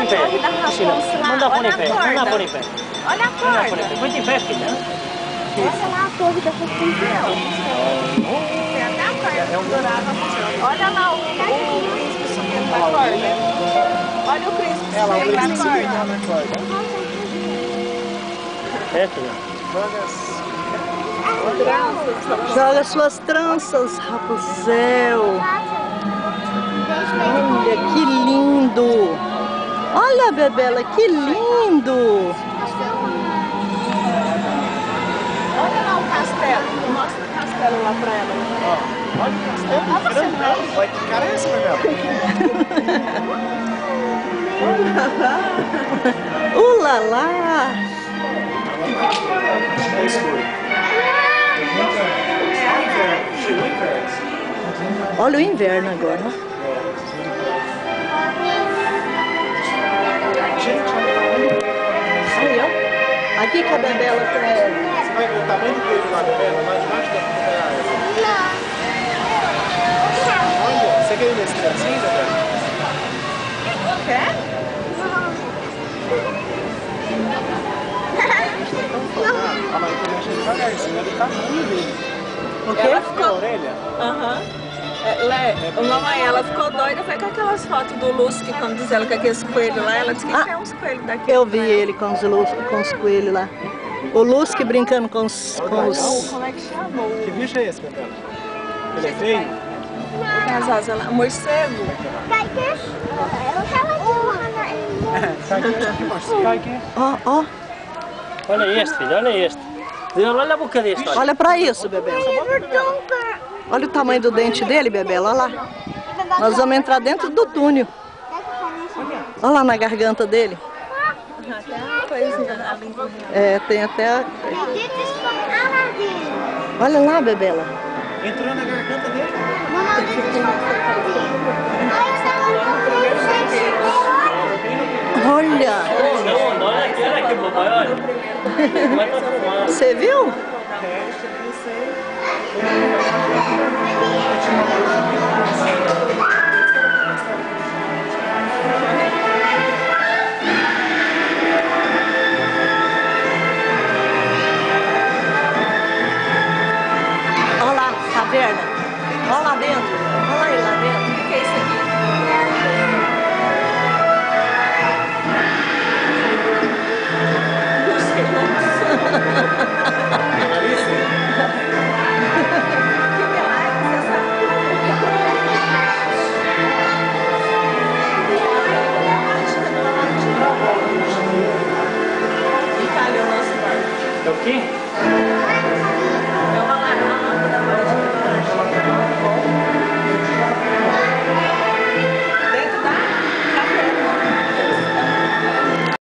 em pé. Torre da Priscila, Rapunzel lá. manda pôr Olha em a pé. Manda corda. pôr em pé. Olha a Manda pôr em corda. pé. Põe em pé, filha. Olha lá a torre da Rapunzel. Tem até a corda pendurada. Olha lá o príncipe subindo na corda. Olha o príncipe subindo na corda. É, filha. Joga suas tranças, Rapunzel. Olha que lindo. Olha, Bebela, que lindo. Olha lá o castelo. Mostra o castelo lá pra ela. Olha o castelo grandão. Olha que cara é esse, Bebela? Ulalá. É escuro. Olha o inverno agora. Aí, ó. Aqui que a Bebela quer. Você vai ver o tamanho do beijo lá, Bebela, lá debaixo da árvore. Olha, você quer ir nesse trenzinho, Bebela? Quer? Ah, mas eu tô mexendo devagarzinho, ele tá muito dele. O quê? Ela Viu a ficou... orelha? Aham. Mamãe, ela ficou doida, foi com aquelas fotos do Lusky, quando diz ela que aqueles coelhos lá, ela disse que quer uns coelhos daqui. Eu vi ele com os coelhos lá. O Lusky brincando com os... Como é que chamou? Que bicho é esse, Bebela? Ele é feio? Tem as asas lá. Morcego. Cai aqui. Ó, ó. Olha este, filha, olha este. Olha a boca deste, olha. Olha pra isso, Bebela. Olha o tamanho do dente dele, Bebela. Olha lá. Nós vamos entrar dentro do túnel. Olha lá na garganta dele. Até uma coisinha ali. É, tem até a... Olha lá, Bebela. Entrou na garganta dele. Olha. Não, olha aqui, papai, olha. Vai pra fumar. Você viu? Olha lá, caverna. Olha lá dentro. Olha aí lá dentro. O que é isso aqui? É o quê?